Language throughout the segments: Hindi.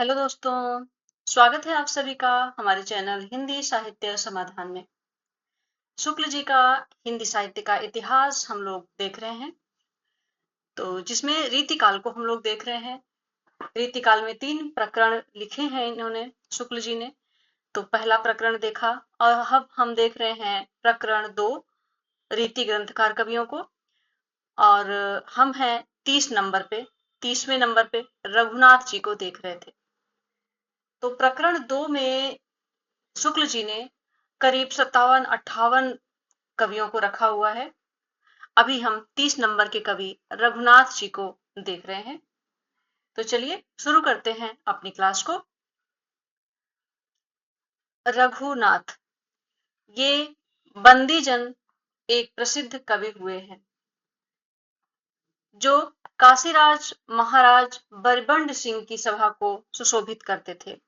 हेलो दोस्तों, स्वागत है आप सभी का हमारे चैनल हिंदी साहित्य समाधान में। शुक्ल जी का हिंदी साहित्य का इतिहास हम लोग देख रहे हैं, तो जिसमें रीतिकाल को हम लोग देख रहे हैं। रीतिकाल में 3 प्रकरण लिखे हैं इन्होंने, शुक्ल जी ने। तो पहला प्रकरण देखा और अब हम देख रहे हैं प्रकरण 2, रीति ग्रंथकार कवियों को। और हम हैं 30वें नंबर पे रघुनाथ जी को देख रहे थे। तो प्रकरण 2 में शुक्ल जी ने करीब 57-58 कवियों को रखा हुआ है। अभी हम 30 नंबर के कवि रघुनाथ जी को देख रहे हैं। तो चलिए शुरू करते हैं अपनी क्लास को। रघुनाथ, ये बंदीजन एक प्रसिद्ध कवि हुए हैं, जो काशीराज महाराज बरबंड सिंह की सभा को सुशोभित करते थे।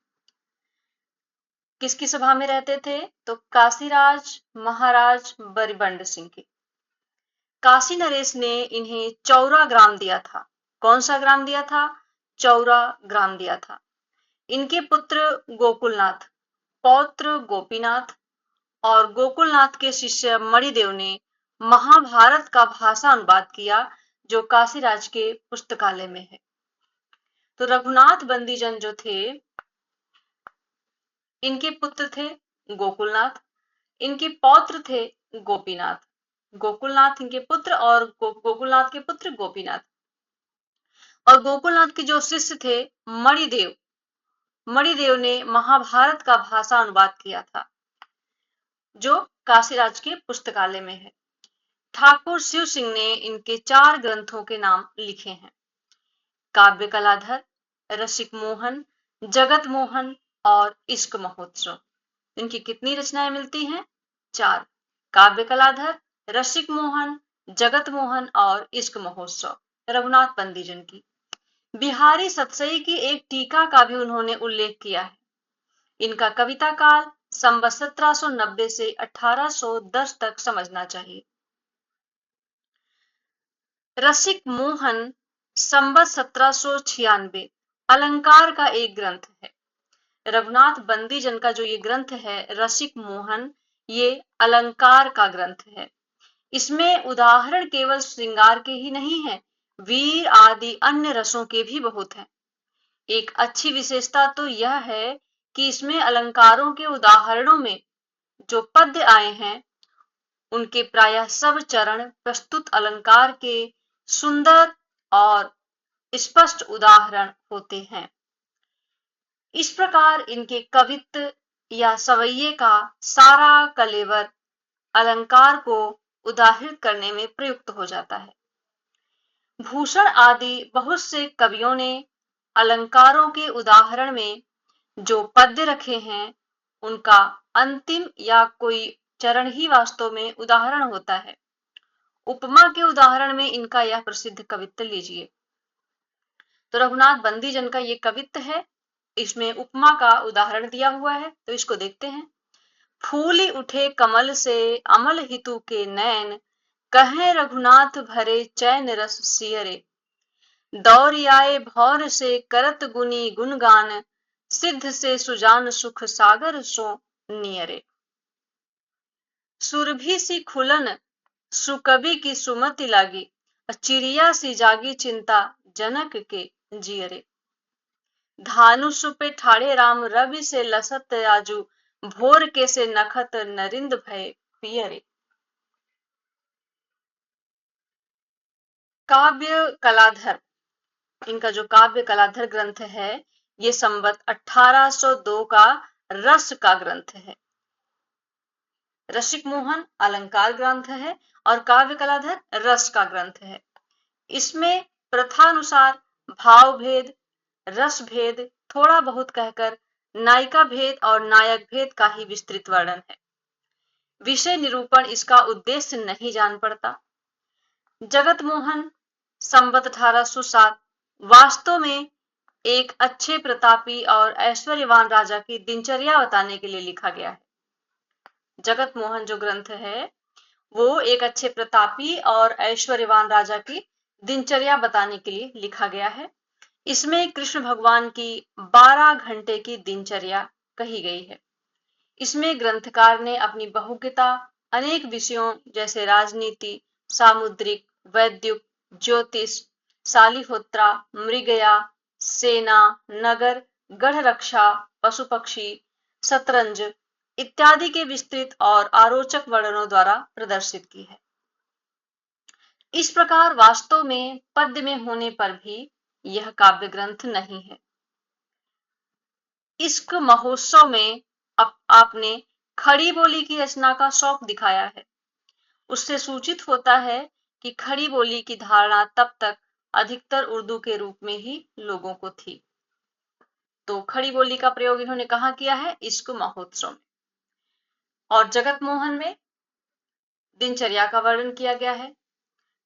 किसकी सभा में रहते थे? तो काशीराज महाराज बरबंड सिंह की। काशी नरेश ने इन्हें चौरा ग्राम दिया था। कौन सा ग्राम दिया था? चौरा ग्राम दिया था। इनके पुत्र गोकुलनाथ, पौत्र गोपीनाथ और गोकुलनाथ के शिष्य मणिदेव ने महाभारत का भाषा अनुवाद किया, जो काशीराज के पुस्तकालय में है। तो रघुनाथ बंदीजन जो थे, इनके पुत्र थे गोकुलनाथ, इनके पौत्र थे गोपीनाथ। गोकुलनाथ इनके पुत्र और गोकुलनाथ के पुत्र गोपीनाथ। और गोकुलनाथ के जो शिष्य थे मणिदेव, मणिदेव ने महाभारत का भाषा अनुवाद किया था, जो काशीराज के पुस्तकालय में है। ठाकुर शिव सिंह ने इनके 4 ग्रंथों के नाम लिखे हैं: काव्य कलाधर, रसिक मोहन, जगत मोहन और इश्क महोत्सव। इनकी कितनी रचनाएं मिलती हैं? 4। काव्य कलाधर, रसिक मोहन, जगत मोहन और इश्क महोत्सव रघुनाथ बंदीजन की। बिहारी सतसई की एक टीका का भी उन्होंने उल्लेख किया है। इनका कविता काल संवत 1790 से 1810 तक समझना चाहिए। रसिक मोहन संवत 1796 अलंकार का एक ग्रंथ है। रघुनाथ बंदीजन का जो ये ग्रंथ है रसिक मोहन, ये अलंकार का ग्रंथ है। इसमें उदाहरण केवल श्रृंगार के ही नहीं है, वीर आदि अन्य रसों के भी बहुत हैं। एक अच्छी विशेषता तो यह है कि इसमें अलंकारों के उदाहरणों में जो पद्य आए हैं, उनके प्रायः सब चरण प्रस्तुत अलंकार के सुंदर और स्पष्ट उदाहरण होते हैं। इस प्रकार इनके कवित्व या सवैये का सारा कलेवर अलंकार को उदाहृत करने में प्रयुक्त हो जाता है। भूषण आदि बहुत से कवियों ने अलंकारों के उदाहरण में जो पद्य रखे हैं, उनका अंतिम या कोई चरण ही वास्तव में उदाहरण होता है। उपमा के उदाहरण में इनका यह प्रसिद्ध कवित्व लीजिए। तो रघुनाथ बंदीजन का ये कवित्व है, इसमें उपमा का उदाहरण दिया हुआ है, तो इसको देखते हैं। फूली उठे कमल से अमल हितु के नैन, कहें रघुनाथ भरे चैन रस सियरे। दौरियाए भौर से करत गुनी गुणगान, सिद्ध से सुजान सुख सागर सो नियरे। सुरभि सी खुलन सुकवि की सुमति लागी, चिड़िया सी जागी चिंता जनक के जियरे। धानुष पे ठाड़े राम रवि से लसत आजू, भोर के से नखत नरिंद भय पियरे। काव्य कलाधर, इनका जो काव्य कलाधर ग्रंथ है, ये संवत 1802 का रस का ग्रंथ है। रसिक मोहन अलंकार ग्रंथ है और काव्य कलाधर रस का ग्रंथ है। इसमें प्रथानुसार भाव भेद, रस भेद, थोड़ा बहुत कहकर नायिका भेद और नायक भेद का ही विस्तृत वर्णन है। विषय निरूपण इसका उद्देश्य नहीं जान पड़ता। जगत मोहन संवत 1807 वास्तव में एक अच्छे प्रतापी और ऐश्वर्यवान राजा की दिनचर्या बताने के लिए लिखा गया है। जगत मोहन जो ग्रंथ है, वो एक अच्छे प्रतापी और ऐश्वर्यवान राजा की दिनचर्या बताने के लिए लिखा गया है। इसमें कृष्ण भगवान की 12 घंटे की दिनचर्या कही गई है। इसमें ग्रंथकार ने अपनी बहुज्ञता अनेक विषयों जैसे राजनीति, सामुद्रिक, वैद्युक, ज्योतिष, शालिहोत्रा, मृगया, सेना, नगर, गढ़ रक्षा, पशु पक्षी, शतरंज इत्यादि के विस्तृत और आरोचक वर्णनों द्वारा प्रदर्शित की है। इस प्रकार वास्तव में पद्य में होने पर भी यह काव्य ग्रंथ नहीं है। इश्क महोत्सव में आपने खड़ी बोली की रचना का शौक दिखाया है। उससे सूचित होता है कि खड़ी बोली की धारणा तब तक अधिकतर उर्दू के रूप में ही लोगों को थी। तो खड़ी बोली का प्रयोग इन्होंने कहाँ किया है? इश्क महोत्सव में। और जगत मोहन में दिनचर्या का वर्णन किया गया है।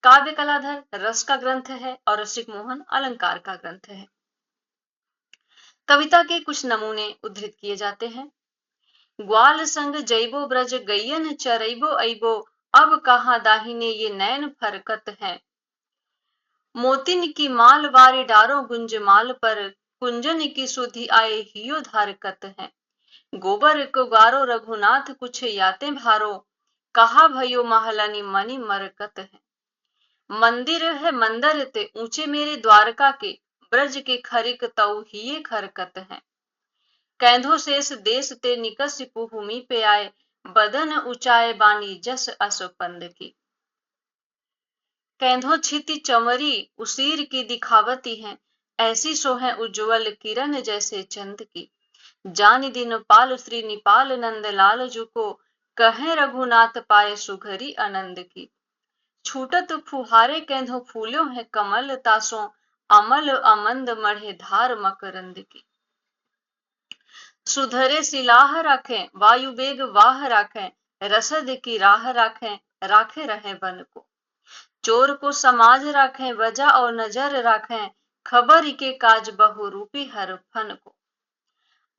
काव्य कलाधर रस का ग्रंथ है और रसिक मोहन अलंकार का ग्रंथ है। कविता के कुछ नमूने उद्धृत किए जाते हैं। ग्वाल संग जैबो ब्रज गैयन चरैबो अइबो, अब कहाँ दाहिने ये नैन फरकत है। मोतिन की माल वारे डारो गुंज माल पर, कुंजन की सुधि आए हियो धारकत है। गोबर को गारो रघुनाथ कुछ याते भारो, कहा भयो महलानी मनी मरकत है। मंदिर है मंदिर ते ऊंचे मेरे द्वारका के, ब्रज के खरिक तऊ हिये खरकत है। कैंधो शेष देश ते निकस भूमि पे आए, बदन ऊंचाए बानी जस असपंद की। कैंधो छिति चमरी उसीर की दिखावती है, ऐसी सोहे उज्ज्वल किरण जैसे चंद की। जानि दिन पाल श्री निपाल नंद लाल जुको, कहे रघुनाथ पाए सुघरी आनंद की। छूटत फुहारे कैंधो फूलो है कमल तासों, अमल अमंद मढ़े धार मकरंद की। सुधरे सिलाह राखें वायु बेग वाह राखें, रसद की राह राखें राखे रहे बन को। चोर को समाज राखें वजह और नजर राखें, खबर के काज बहुरूपी हर फन को।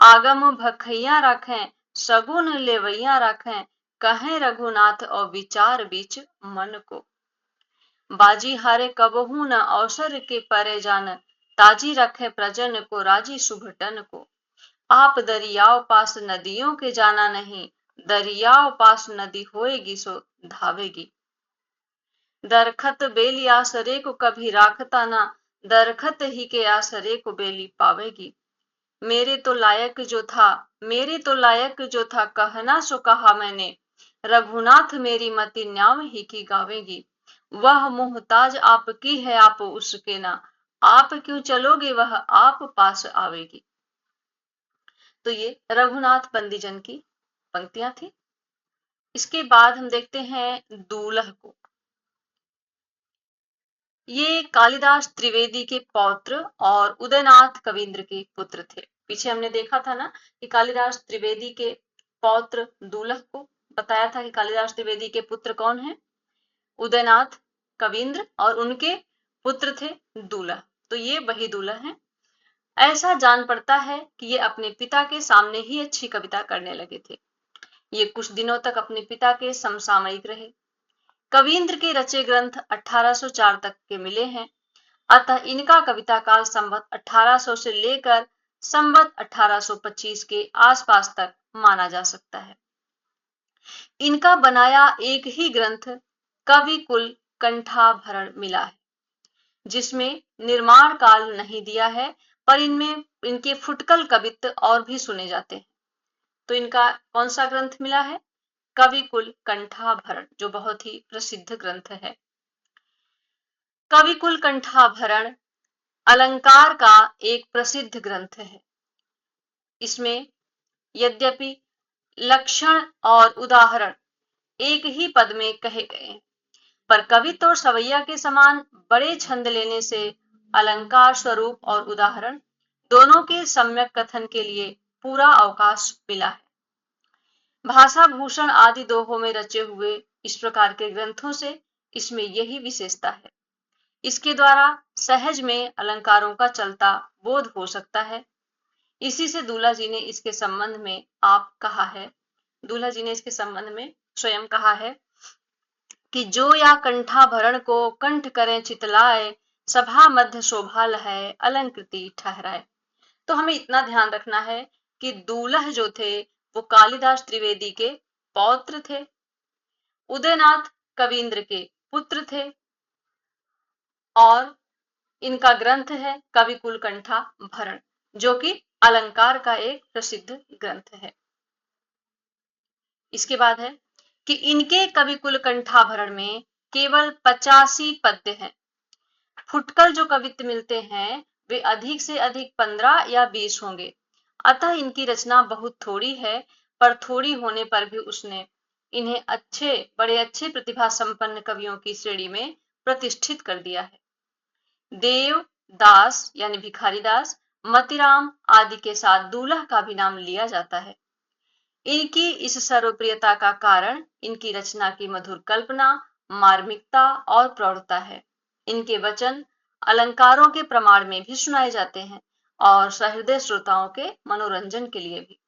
आगम भखैया राखें सगुन लेवैया राखें, कहें रघुनाथ और विचार बीच मन को। बाजी हारे कबहू न अवसर के परे जान, ताजी रखे प्रजन को राजी शुभटन को। आप दरियाओ पास नदियों के जाना नहीं, दरियाओ पास नदी होएगी सो धावेगी। दरखत बेली आसरे को कभी राखता ना, दरखत ही के आसरे को बेली पावेगी। मेरे तो लायक जो था, मेरे तो लायक जो था, कहना सो कहा मैंने, रघुनाथ मेरी मति न्याव ही की गावेगी। वह मोहताज आपकी है आप उसके ना, आप क्यों चलोगे वह आप पास आवेगी। तो ये रघुनाथ बंदीजन की पंक्तियां थी। इसके बाद हम देखते हैं दूल्ह को। ये कालिदास त्रिवेदी के पौत्र और उदयनाथ कवींद्र के पुत्र थे। पीछे हमने देखा था ना कि कालिदास त्रिवेदी के पौत्र दूल्ह को बताया था कि कालिदास त्रिवेदी के पुत्र कौन है? उदयनाथ कवींद्र, और उनके पुत्र थे दूल्ह। तो ये वही दूल्ह हैं। ऐसा जान पड़ता है कि ये अपने पिता के सामने ही अच्छी कविता करने लगे थे। ये कुछ दिनों तक अपने पिता के समसामयिक रहे। कवींद्र के रचे ग्रंथ 1804 तक के मिले हैं, अतः इनका कविता काल संवत 1800 से लेकर संवत 1825 के आसपास तक माना जा सकता है। इनका बनाया एक ही ग्रंथ कवि कुल कंठाभरण मिला है, जिसमें निर्माण काल नहीं दिया है, पर इनमें इनके फुटकल कवित्त और भी सुने जाते हैं। तो इनका कौन सा ग्रंथ मिला है? कविकुल कंठाभरण, जो बहुत ही प्रसिद्ध ग्रंथ है। कविकुल कंठाभरण अलंकार का एक प्रसिद्ध ग्रंथ है। इसमें यद्यपि लक्षण और उदाहरण एक ही पद में कहे गए, पर कवित्व और सवैया के समान बड़े छंद लेने से अलंकार, स्वरूप और उदाहरण दोनों के सम्यक कथन के लिए पूरा अवकाश मिला है। भाषा भूषण आदि दोहों में रचे हुए इस प्रकार के ग्रंथों से इसमें यही विशेषता है। इसके द्वारा सहज में अलंकारों का चलता बोध हो सकता है। इसी से दूल्हा जी ने इसके संबंध में आप कहा है, दूल्हा जी ने इसके संबंध में स्वयं कहा है कि जो या कंठाभरण को कंठ करें चितलाए, सभा मध्य शोभा लहै, अलंकृति ठहराए। तो हमें इतना ध्यान रखना है कि दूल्ह जो थे वो कालिदास त्रिवेदी के पौत्र थे, उदयनाथ कवींद्र के पुत्र थे, और इनका ग्रंथ है कवि कुलकंठा भरण, जो कि अलंकार का एक प्रसिद्ध ग्रंथ है। इसके बाद है कि इनके कवि कुलकंठा भरण में केवल 85 पद्य हैं। फुटकल जो कवित्व मिलते हैं वे अधिक से अधिक 15 या 20 होंगे। अतः इनकी रचना बहुत थोड़ी है, पर थोड़ी होने पर भी उसने इन्हें बड़े अच्छे प्रतिभा संपन्न कवियों की श्रेणी में प्रतिष्ठित कर दिया है। देव दास यानी भिखारी दास, मतीराम आदि के साथ दूल्हा का भी नाम लिया जाता है। इनकी इस सर्वप्रियता का कारण इनकी रचना की मधुर कल्पना, मार्मिकता और प्रौढ़ता है। इनके वचन अलंकारों के प्रमाण में भी सुनाए जाते हैं और सहृदय श्रोताओं के मनोरंजन के लिए भी।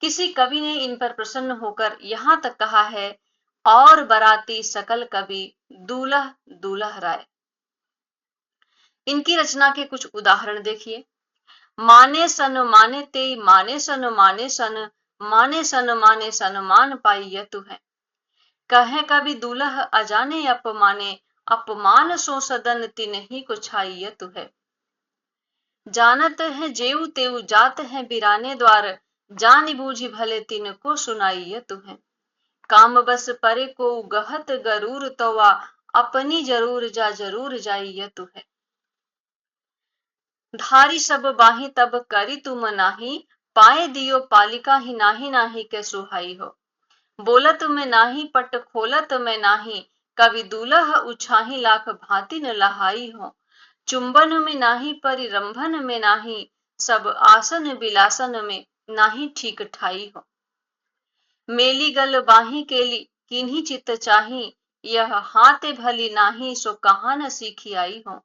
किसी कवि ने इन पर प्रसन्न होकर यहाँ तक कहा है, और बराती सकल कवि दूल्ह दूल्ह राय। इनकी रचना के कुछ उदाहरण देखिए। माने सन माने ते, माने सन माने सन, माने सन माने सन मान पाई यतु है। कहे कवि दूल्ह अजाने अपमाने, अपमान सो सदन तिन्हि को छाई यतु है। जानत है जेऊ तेऊ जात है बिराने द्वार, जानी बूझी भले तिनको सुनाई यतु है। काम बस परे को गहत गरूर तवा, अपनी जरूर जा जरूर जाई यतु है। धारी सब बाही तब करी तुम नाही, पाए दियो पालिका ही नाही नाही के सुहाई हो। बोलत में नाही पट खोलत में नाही, कवि दूल्ह उछाही लाख भांति न लहाई हो। चुंबन में नाही परिरंभन में नाही, सब आसन बिलासन में नाही ठीक ठाई हो। मेली गल बाही केली किन्ही चित चाही, यह हाथे भली नाही सो कहाँ न सीखी आई हो।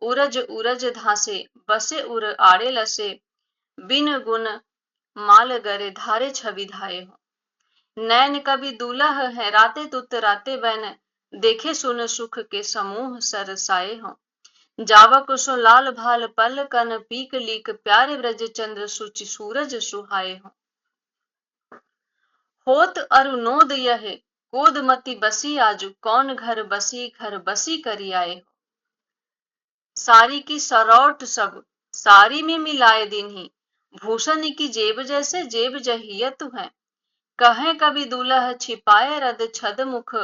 उरज उरज धासे बसे उर आड़े लसे, बिन गुण माल गरे धारे छवि धाये हो। नैन कवि दूल्ह है राते तुत राते बैन, देखे सुन सुख के समूह सरसाए हो। जावक सो लाल भाल पल कन पीक लीक, प्यारे ब्रज चंद्र सुचि सूरज सुहाए हो। होत अरुनोद यह कोद मति बसी आजु, कौन घर बसी करी आए हो। सारी की सरौट सब सारी में मिलाए दिन्ही, भूषण की जेब जैसे जेब जहियत है। कहे कवि दूल्ह छिपाए रद छद मुख,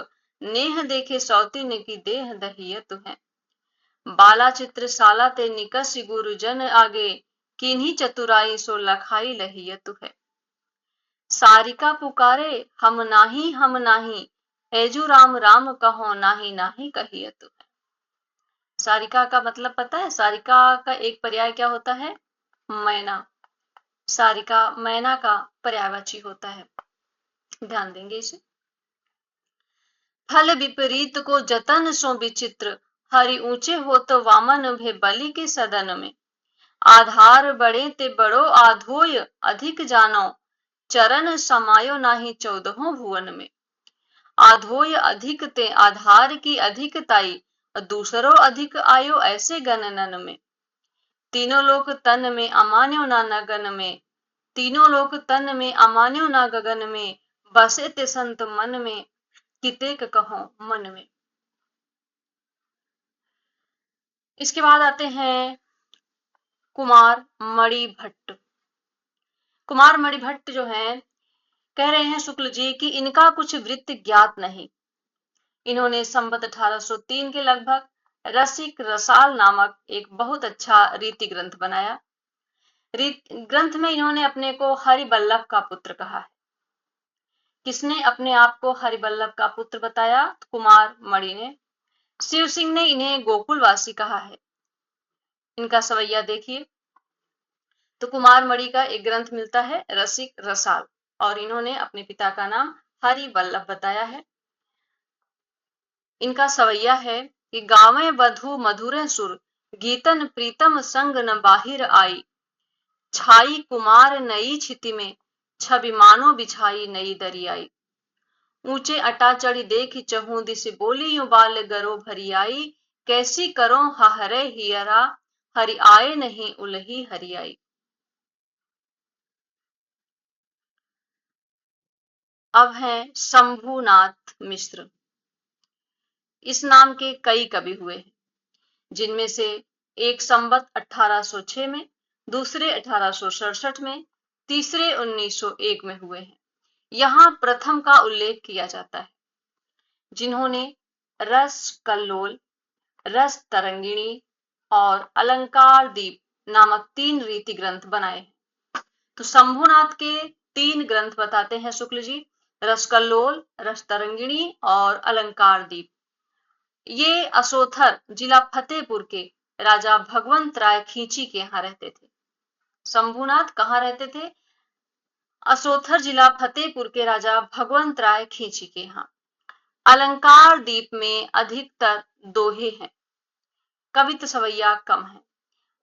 नेह देखे सौतीन की देह दहियत है। बाला चित्र साला ते निकस गुरुजन आगे, किन्ही चतुराई सो लखाई लहियत है। सारिका पुकारे हम नाही, एजू राम राम कहो नाही नाही कहियत है। सारिका का मतलब पता है? सारिका का एक पर्याय क्या होता है? मैना। सारिका मैना का पर्यायवाची होता है, ध्यान देंगे इसे। फल विपरीत को जतन सो विचित्र, हरि ऊंचे हो तो वामन भे बलि के सदन में। आधार बड़े ते बड़ो आधोय अधिक जानो, चरण समायो नाही 14 भुवन में। आधोय अधिक ते आधार की अधिकताई, दूसरो अधिक आयो ऐसे गणनन में। तीनों लोक तन में अमान्यो ना नगन में, तीनों लोक तन में अमान्यो ना गगन में, बसे ते संत मन में, कितेक कहो मन में। इसके बाद आते हैं कुमार मणि भट्ट। कुमार मणि भट्ट जो है, कह रहे हैं शुक्ल जी कि इनका कुछ वृत्त ज्ञात नहीं। इन्होंने संवत 1803 के लगभग रसिक रसाल नामक एक बहुत अच्छा रीति ग्रंथ बनाया। ग्रंथ में इन्होंने अपने को हरिवल्लभ का पुत्र कहा है। किसने अपने आप को हरिवल्लभ का पुत्र बताया? कुमार मणि ने। शिव सिंह ने इन्हें गोकुलवासी कहा है। इनका सवैया देखिए। तो कुमार मणि का एक ग्रंथ मिलता है रसिक रसाल, और इन्होंने अपने पिता का नाम हरिवल्लभ बताया है। इनका सवैया है कि गावे वधु मधुर सुर, गीतन प्रीतम संग न बाहिर आई। छाई कुमार नई छिति में, छवि मानो बिछाई नई दरियाई। ऊंचे अटा चढ़ी देखी चहु दिस, बोली यूं बाल गरो भरी आई। कैसी करो हरे हियरा, हरि आए नहीं उलही हरियाई। अब हैं शंभुनाथ मिश्र। इस नाम के कई कवि हुए हैं, जिनमें से एक संवत 1806 में, दूसरे 1867 में, तीसरे 1901 में हुए हैं। यहाँ प्रथम का उल्लेख किया जाता है, जिन्होंने रस कल्लोल, रस तरंगिणी और अलंकार दीप नामक 3 रीति ग्रंथ बनाए हैं। तो शंभुनाथ के 3 ग्रंथ बताते हैं शुक्ल जी, रस कल्लोल, रस तरंगिणी और अलंकार दीप। ये असोथर जिला फतेहपुर के राजा भगवंत राय खींची के यहाँ रहते थे। शंभुनाथ कहाँ रहते थे? असोथर जिला फतेहपुर के राजा भगवंत राय खींची के यहाँ। अलंकार दीप में अधिकतर दोहे हैं, कवित्त सवैया कम है।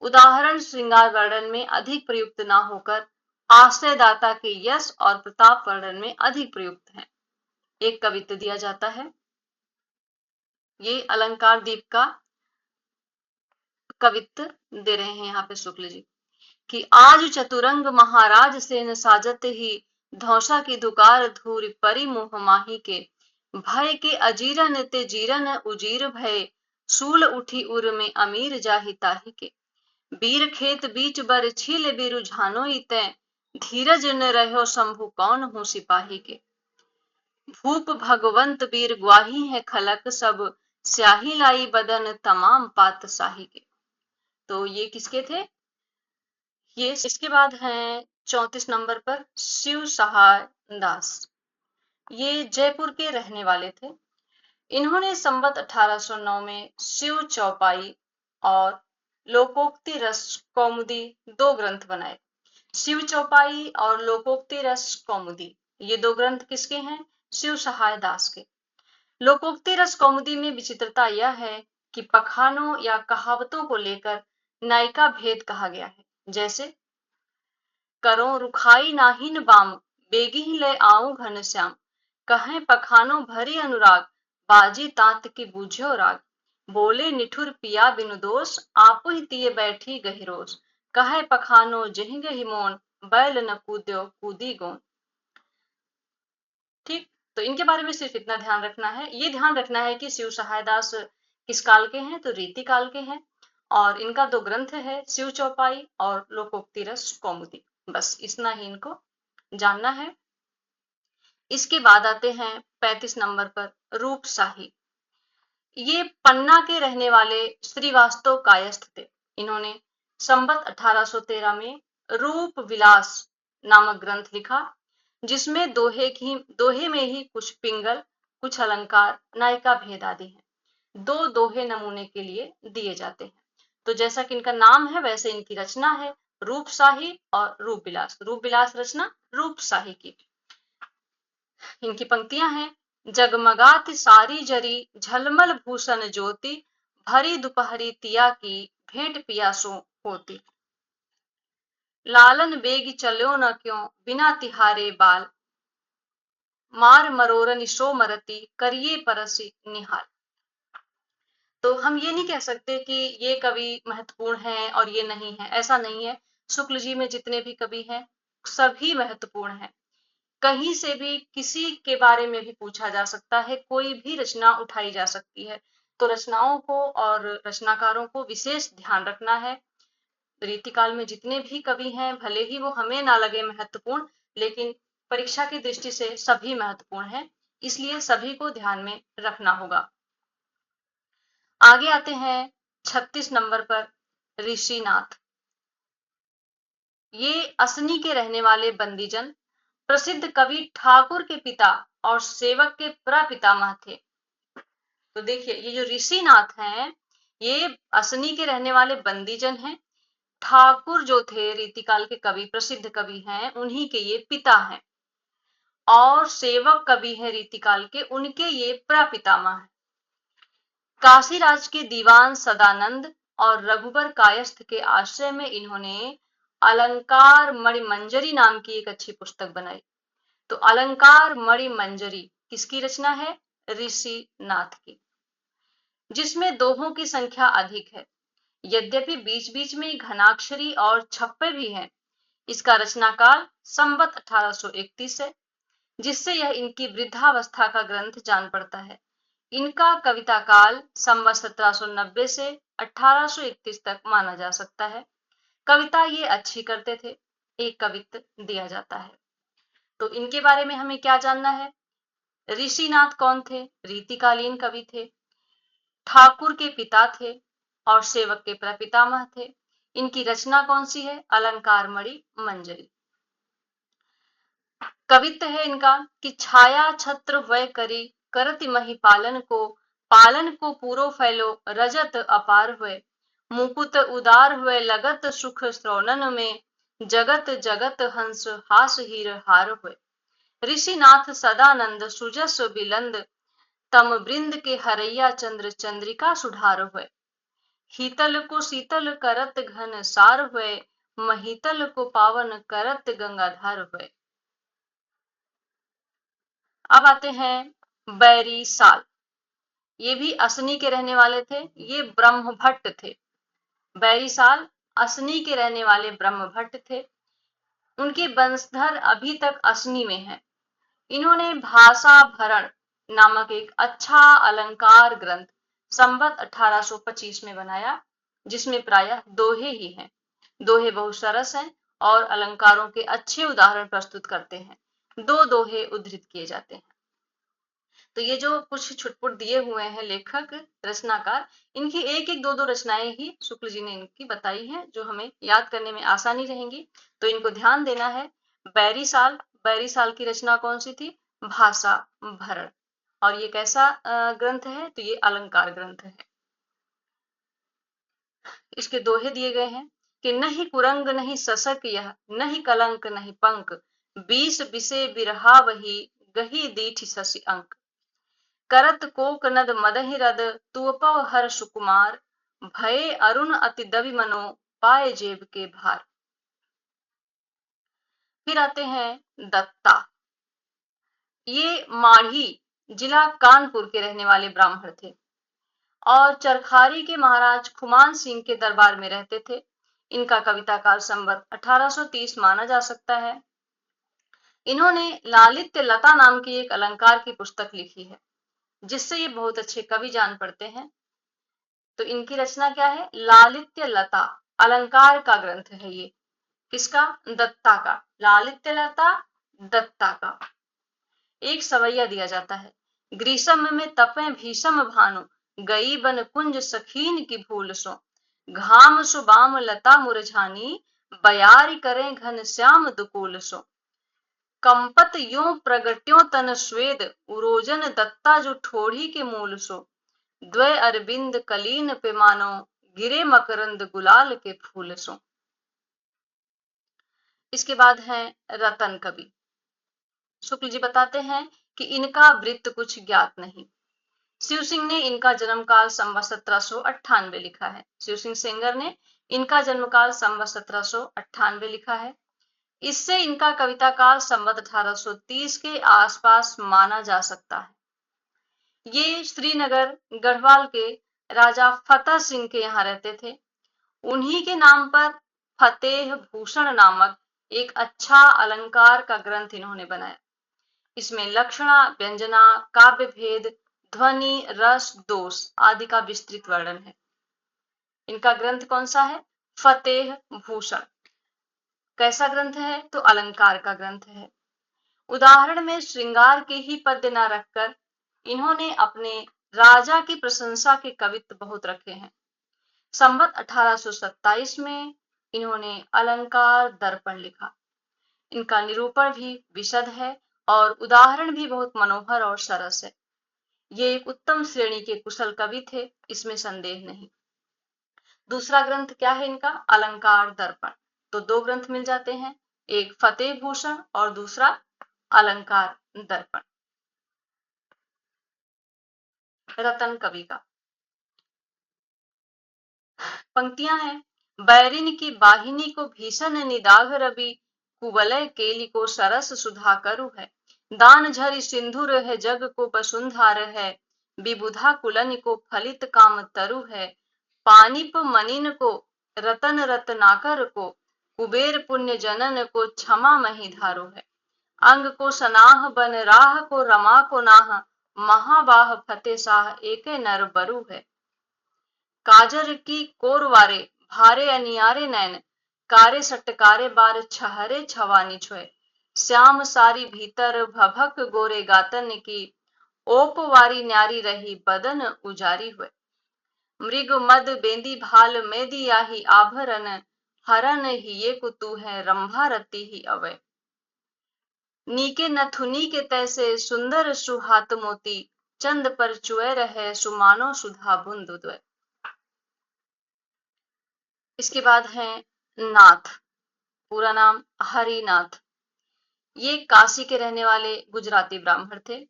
उदाहरण श्रृंगार वर्णन में अधिक प्रयुक्त न होकर आश्रयदाता के यश और प्रताप वर्णन में अधिक प्रयुक्त है। एक कवित्त दिया जाता है, ये अलंकार दीप का कवित्त दे रहे हैं यहाँ पे शुक्ल जी, कि आज चतुरंग महाराज सेन साजत ही, धौसा की दुकार धूर परि मोह माही के, भय के अजीरन ते जीरन उजीर भय, सूल उठी उर में अमीर जाहि ताहि के, बीर खेत बीच बर छील बिरु झानो तै, धीरज न रहो शंभु कौन हूँ सिपाही के, भूप भगवंत वीर ग्वाही है खलक सब, स्याही लाई बदन तमाम पात साही के। तो ये किसके थे? ये इसके बाद हैं 34 नंबर पर शिव सहाय दास। ये जयपुर के रहने वाले थे। इन्होंने संवत 1809 में शिव चौपाई और लोकोक्ति रस कौमुदी 2 ग्रंथ बनाए। शिव चौपाई और लोकोक्ति रस कौमुदी, ये 2 ग्रंथ किसके हैं? शिव सहाय दास के। लोकोक्ति रस कौमुदी में विचित्रता यह है कि पखानों या कहावतों को लेकर नायिका भेद कहा गया है, जैसे करो रुखाई नाहिन बाम, बेगी ले आऊं घनश्याम, कहें पखानो भरी अनुराग, बाजी तात की बूझो राग, बोले निठुर पिया बिनु दोष, आपु ही तिये बैठी गहिरोस, कहे पखानो जहि गहि मोन, बैल न कूद्यो कूदी गोन। ठीक, तो इनके बारे में सिर्फ इतना ध्यान रखना है। ये ध्यान रखना है कि शिव सहाय दास किस काल के हैं? तो रीति काल के हैं, और इनका 2 ग्रंथ है, शिव चौपाई और लोकोक्ति रस कौमुदी। बस इतना ही इनको जानना है। इसके बाद आते हैं 35 नंबर पर रूप शाही। ये पन्ना के रहने वाले श्रीवास्तव कायस्थ थे। इन्होंने संवत 1813 में रूप विलास नामक ग्रंथ लिखा, जिसमें दोहे में ही कुछ पिंगल, कुछ अलंकार, नायिका भेद आदि हैं। 2 दोहे नमूने के लिए दिए जाते हैं। तो जैसा कि इनका नाम है वैसे इनकी रचना है रूप शाही और रूप विलास। रूप विलास रचना रूप शाही की। इनकी पंक्तियां हैं, जगमगात सारी जरी, झलमल भूषण ज्योति, भरी दोपहरी तिया की, भेंट पियासों होती, लालन बेगी चलो न क्यों, बिना तिहारे बाल, मार मरोरन सो मरती, करिए परसी निहाल। तो हम ये नहीं कह सकते कि ये कवि महत्वपूर्ण है और ये नहीं है, ऐसा नहीं है। शुक्ल जी में जितने भी कवि हैं सभी महत्वपूर्ण हैं। कहीं से भी किसी के बारे में भी पूछा जा सकता है, कोई भी रचना उठाई जा सकती है। तो रचनाओं को और रचनाकारों को विशेष ध्यान रखना है। रीतिकाल में जितने भी कवि हैं, भले ही वो हमें ना लगे महत्वपूर्ण, लेकिन परीक्षा की दृष्टि से सभी महत्वपूर्ण हैं, इसलिए सभी को ध्यान में रखना होगा। आगे आते हैं 36 नंबर पर ऋषिनाथ। ये असनी के रहने वाले बंदीजन प्रसिद्ध कवि ठाकुर के पिता और सेवक के प्रपितामह थे। तो देखिए, ये जो ऋषिनाथ हैं, ये असनी के रहने वाले बंदीजन हैं। ठाकुर जो थे रीतिकाल के कवि, प्रसिद्ध कवि हैं, उन्हीं के ये पिता हैं, और सेवक कवि हैं रीतिकाल के, उनके ये प्रपितामह हैं। काशीराज के दीवान सदानंद और रघुबर कायस्थ के आश्रय में इन्होंने अलंकार मणिमंजरी नाम की एक अच्छी पुस्तक बनाई। तो अलंकार मणिमंजरी किसकी रचना है? ऋषिनाथ की। जिसमें दोहों की संख्या अधिक है। यद्यपि बीच बीच में घनाक्षरी और छप्पे भी हैं। इसका रचनाकाल संवत 1831 है, जिससे यह इनकी वृद्धावस्था का ग्रंथ जान पड़ता है। इनका कविता काल संवत 1790 से 1831 तक माना जा सकता है। कविता ये अच्छी करते थे। एक कवित्त दिया जाता है। तो इनके बारे में हमें क्या जानना है? ऋषिनाथ कौन थे? रीतिकालीन कवि थे, ठाकुर के पिता थे और सेवक के प्रपितामह थे। इनकी रचना कौन सी है? अलंकार मणि मंजरी। कवित्त है इनका कि छाया छत्र वय करी करति मही पालन को पूरो फैलो रजत अपार हुए मुकुट उदार हुए लगत सुख श्रवणन में जगत जगत हंस हास हीर हार हुए ऋषिनाथ सदानंद सुजस बिलंद तम वृंद के हरैया चंद्र चंद्रिका सुधार हुए हीतल को शीतल करत घन सार हुए महीतल को पावन करत गंगाधार हुए। अब आते हैं बैरी साल। ये भी असनी के रहने वाले थे। ये ब्रह्म भट्ट थे। बैरी साल असनी के रहने वाले ब्रह्म भट्ट थे। उनके वंशधर अभी तक असनी में हैं। इन्होंने भाषा भरण नामक एक अच्छा अलंकार ग्रंथ संवत 1825 में बनाया, जिसमें प्रायः दोहे ही हैं। दोहे बहुत सरस हैं और अलंकारों के अच्छे उदाहरण प्रस्तुत करते हैं। दो दोहे उद्धृत किए जाते हैं। तो ये जो कुछ छुटपुट दिए हुए हैं लेखक रचनाकार, इनकी एक एक दो दो रचनाएं ही शुक्ल जी ने इनकी बताई हैं, जो हमें याद करने में आसानी रहेंगी। तो इनको ध्यान देना है। बैरी साल की रचना कौन सी थी? भाषा भरण। और ये कैसा ग्रंथ है? तो ये अलंकार ग्रंथ है। इसके दोहे दिए गए हैं कि नहीं कुरंग नहीं ससक यह, नहीं कलंक नहीं पंक, 20 बिसे बिरहा वही गही दीठ शशि अंक, करत कोक नद मदहि रद तुअपव हर सुकुमार, भये अरुण अति दवि मनो पाए जेब के भार। फिर आते हैं दत्ता। ये माढ़ी जिला कानपुर के रहने वाले ब्राह्मण थे और चरखारी के महाराज खुमान सिंह के दरबार में रहते थे। इनका कविता काल संवत 1830 माना जा सकता है। इन्होंने लालित्य लता नाम की एक अलंकार की पुस्तक लिखी है, जिससे ये बहुत अच्छे कवि जान पड़ते हैं। तो इनकी रचना क्या है? लालित्य लता अलंकार का ग्रंथ है ये। किसका? दत्ता का। लालित्य लता दत्ता का। एक सवैया दिया जाता है। ग्रीष्म में तपे भीषम भानु, गई बन कुंज सखीन की भूल सो, घाम सुबाम लता मुरझानी, बयारी करें घन श्याम दुकूल सो, कंपत यों प्रगट्यों तन स्वेद, उरोजन दत्ता जो ठोड़ी के मूल सो, द्वय अरविंद कलीन पे मानो, गिरे मकरंद गुलाल के फूल सो। इसके बाद है रतन कवि। शुक्ल जी बताते हैं कि इनका वृत्त कुछ ज्ञात नहीं। शिव सिंह ने इनका जन्मकाल संवत 1798 लिखा है। शिव सिंह सेंगर ने इनका जन्मकाल संवत 1798 लिखा है। इससे इनका कविता काल संवत 1830 के आसपास माना जा सकता है। ये श्रीनगर गढ़वाल के राजा फतेह सिंह के यहाँ रहते थे। उन्हीं के नाम पर फतेह भूषण नामक एक अच्छा अलंकार का ग्रंथ इन्होंने बनाया। इसमें लक्षणा, व्यंजना, काव्य भेद, ध्वनि, रस, दोष आदि का विस्तृत वर्णन है। इनका ग्रंथ कौन सा है? फतेह भूषण। कैसा ग्रंथ है? तो अलंकार का ग्रंथ है। उदाहरण में श्रृंगार के ही पद्य न रखकर इन्होंने अपने राजा की प्रशंसा के कवित्व बहुत रखे हैं। संवत 1827 में इन्होंने अलंकार दर्पण लिखा। इनका निरूपण भी विशद है और उदाहरण भी बहुत मनोहर और सरस है। ये एक उत्तम श्रेणी के कुशल कवि थे, इसमें संदेह नहीं। दूसरा ग्रंथ क्या है इनका? अलंकार दर्पण। तो दो ग्रंथ मिल जाते हैं, एक फतेह भूषण और दूसरा अलंकार दर्पण। रतन कवि का पंक्तियां हैं। बैरिन की बाहिनी को भीषण निदाघ रवि, कुवलय केली को सरस सुधा करु है, दान झरि सिंधुर है जग को वसुंधार है, विबुधा कुलन को फलित काम तरु है, पानिप मनिन को रतन रत्नाकर को, कुबेर पुण्य जनन को क्षमा मही धारो है। अंग को सनाह बन राह को रमा को नाह, महाबाह फतेह शाह एक नर बरु है। काजर की कोरवारे भारे अनियारे नैन, कारे सटकारे बार छहरे छवानी छुए, श्याम सारी भीतर भभक गोरे गातन की, ओपवारी न्यारी रही बदन उजारी हुए। मृग मद बेंदी भाल मेदी आही आभरण, हरन ही ये कुतु है रंभा रति ही अवय। नीके नथुनी के तैसे सुंदर सुहात मोती, चंद पर चुए रहे सुमानो सुधा बुंद द्वय। इसके बाद है नाथ, पूरा नाम हरिनाथ। ये काशी के रहने वाले गुजराती ब्राह्मण थे।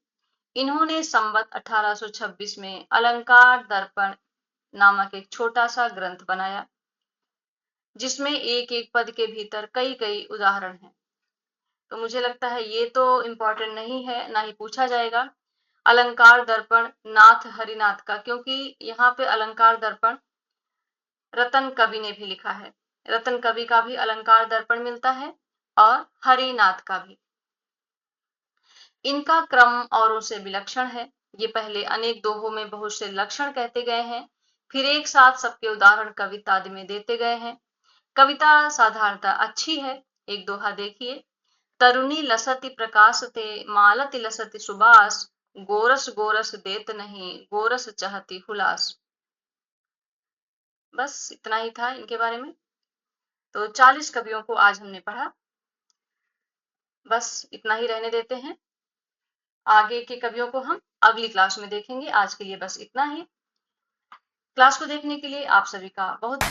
इन्होंने संवत 1826 में अलंकार दर्पण नामक एक छोटा सा ग्रंथ बनाया, जिसमें एक एक पद के भीतर कई कई उदाहरण हैं। तो मुझे लगता है ये तो इम्पोर्टेंट नहीं है, ना ही पूछा जाएगा अलंकार दर्पण नाथ हरिनाथ का, क्योंकि यहाँ पे अलंकार दर्पण रतन कवि ने भी लिखा है। रतन कवि का भी अलंकार दर्पण मिलता है और हरिनाथ का भी। इनका क्रम औरों से विलक्षण है। ये पहले अनेक दोहों में बहुत से लक्षण कहते गए हैं, फिर एक साथ सबके उदाहरण कविता आदि में देते गए हैं। कविता साधारणतः अच्छी है। एक दोहा देखिए, तरुणी लसति प्रकाश ते मालति लसति सुबास, गोरस गोरस देत नहीं गोरस चाहती हुलास। बस इतना ही था इनके बारे में। तो 40 कवियों को आज हमने पढ़ा, बस इतना ही रहने देते हैं। आगे के कवियों को हम अगली क्लास में देखेंगे। आज के लिए बस इतना ही। क्लास को देखने के लिए आप सभी का बहुत